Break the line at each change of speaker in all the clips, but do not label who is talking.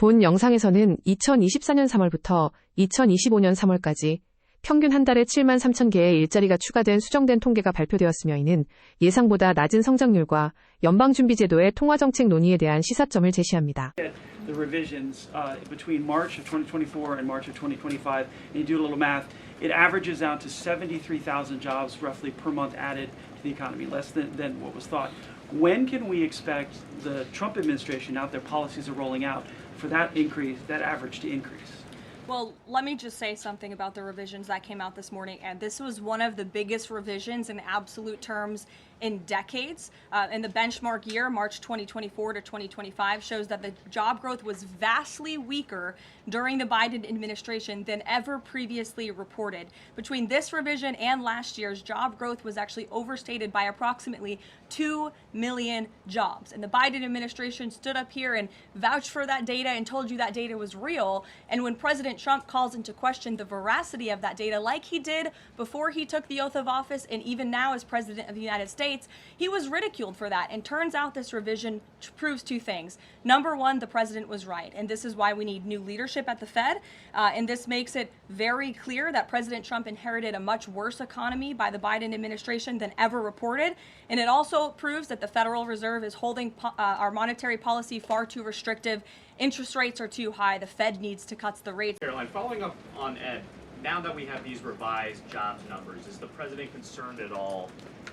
본 영상에서는 2024년 3월부터 2025년 3월까지 평균 한 달에 7만 3천 개의 일자리가 추가된 수정된 통계가 발표되었으며 이는 예상보다 낮은 성장률과 연방준비제도의 통화정책 논의에 대한 시사점을 제시합니다.
The revisions between March of 2024 and March of 2025, and you do a little math, it averages out to 73,000 jobs roughly per month added to the economy, less than what was thought. When can we expect the Trump administration, now that their policies are rolling out, for that increase, that average to increase?
Well, let me just say something about the revisions that came out this morning. And this was one of the biggest revisions in absolute terms in decades. And the benchmark year, March 2024 to 2025, shows that the job growth was vastly weaker during the Biden administration than ever previously reported. Between this revision and last year's, job growth was actually overstated by approximately 2 million jobs. And the Biden administration stood up here and vouched for that data and told you that data was real. And when President Trump calls into question the veracity of that data, like he did before he took the oath of office and even now as President of the United States, he was ridiculed for that. And turns out this revision proves two things. Number one, the president was right. And this is why we need new leadership at the Fed. And this makes it very clear that President Trump inherited a much worse economy by the Biden administration than ever reported. And it also proves that the Federal Reserve is holding our monetary policy far too restrictive. Interest rates are too high. The Fed needs to cut the rates.
Caroline, following up on Ed, now that we have these revised jobs numbers, is the president concerned at all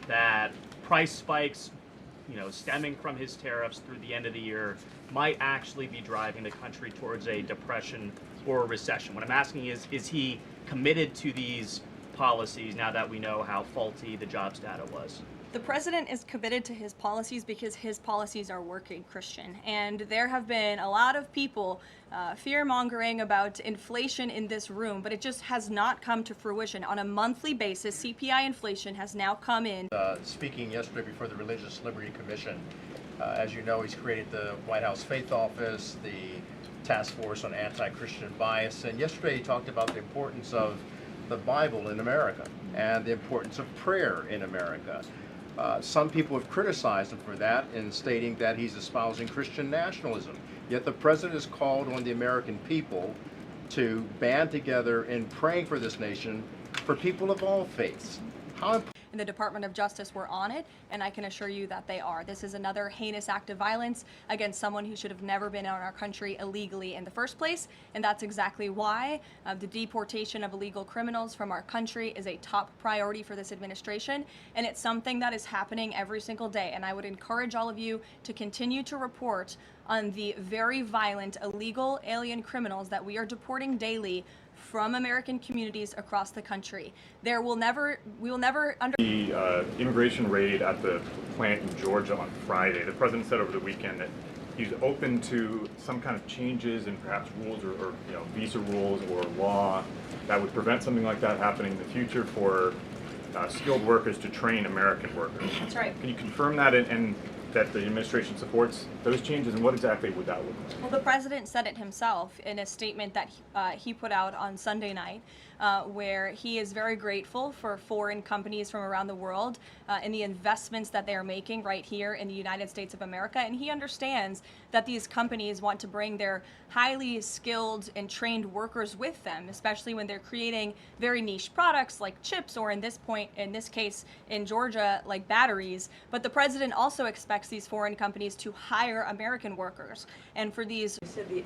that price spikes, stemming from his tariffs through the end of the year might actually be driving the country towards a depression or a recession? What I'm asking is he committed to these policies now that we know how faulty the jobs data was?
The president is committed to his policies because his policies are working, Christian. And there have been a lot of people fear-mongering about inflation in this room, but it just has not come to fruition. On a monthly basis, CPI inflation has now come in.
Speaking yesterday before the Religious Liberty Commission, as you know, he's created the White House Faith Office, the Task Force on Anti-Christian Bias, and yesterday he talked about the importance of the Bible in America and the importance of prayer in America. Some people have criticized him for that in stating that he's espousing Christian nationalism. Yet the president has called on the American people to band together in praying for this nation for people of all faiths.
In the Department of Justice, we're on it, and I can assure you that they are. This is another heinous act of violence against someone who should have never been in our country illegally in the first place, and that's exactly why the deportation of illegal criminals from our country is a top priority for this administration, and it's something that is happening every single day. And I would encourage all of you to continue to report on the very violent illegal alien criminals that we are deporting daily from American communities across the country. We will never
The immigration raid at the plant in Georgia on Friday, the president said over the weekend that he's open to some kind of changes in perhaps rules or visa rules or law that would prevent something like that happening in the future for skilled workers to train American workers.
That's right.
Can you confirm that and that the administration supports those changes, and what exactly would that look like?
Well, the president said it himself in a statement that he put out on Sunday night, where he is very grateful for foreign companies from around the world and the investments that they are making right here in the United States of America. And he understands that these companies want to bring their highly skilled and trained workers with them, especially when they're creating very niche products like chips, or in this case in Georgia, like batteries. But the president also expects these foreign companies to hire American workers. And for these...
You said the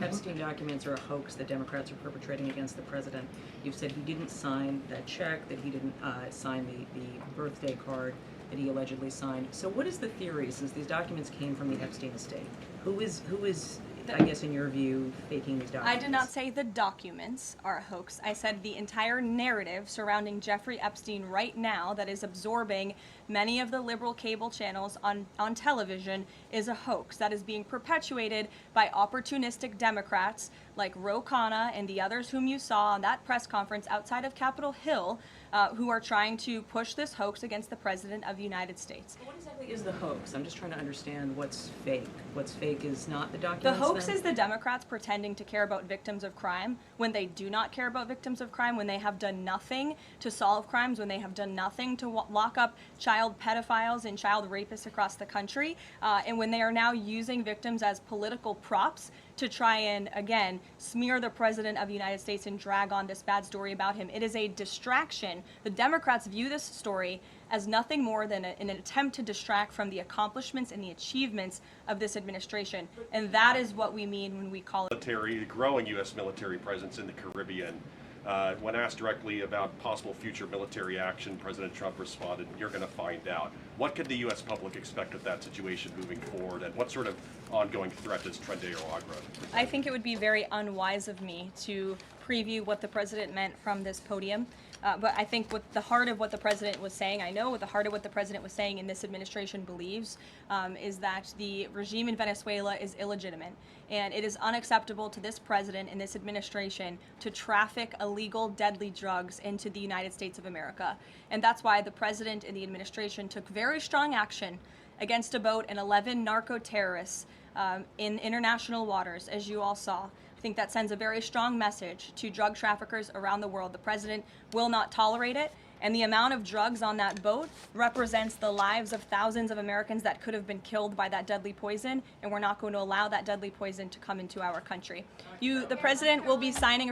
Epstein documents are a hoax that Democrats are perpetrating against the president. You've said he didn't sign that check, that he didn't sign the birthday card that he allegedly signed. So what is the theory, since these documents came from the Epstein estate? Who is I guess in your view, faking these documents?
I did not say the documents are a hoax. I said the entire narrative surrounding Jeffrey Epstein right now that is absorbing many of the liberal cable channels on television is a hoax that is being perpetuated by opportunistic Democrats like Ro Khanna and the others whom you saw on that press conference outside of Capitol Hill, who are trying to push this hoax against the President of the United States.
What exactly is the hoax? I'm just trying to understand what's fake. What's fake is not the documents.
The hoax is the Democrats pretending to care about victims of crime when they do not care about victims of crime, when they have done nothing to solve crimes, when they have done nothing to lock up child child pedophiles and child rapists across the country, and when they are now using victims as political props to try and, again, smear the President of the United States and drag on this bad story about him. It is a distraction. The Democrats view this story as nothing more than an attempt to distract from the accomplishments and the achievements of this administration. And that is what we mean when we call it
the growing U.S. military presence in the Caribbean. When asked directly about possible future military action, President Trump responded, "You're going to find out." What could the U.S. public expect of that situation moving forward, and what sort of ongoing threat does Trendejo Agra?
I think it would be very unwise of me to preview what the president meant from this podium. But I think what the heart of what the president was saying, I know what the heart of what the president was saying and this administration believes, is that the regime in Venezuela is illegitimate. And it is unacceptable to this president and this administration to traffic illegal, deadly drugs into the United States of America. And that's why the president and the administration took very strong action against a boat and 11 narco-terrorists in international waters, as you all saw. I think that sends a very strong message to drug traffickers around the world. The president will not tolerate it, and the amount of drugs on that boat represents the lives of thousands of Americans that could have been killed by that deadly poison, and we're not going to allow that deadly poison to come into our country. The president will be signing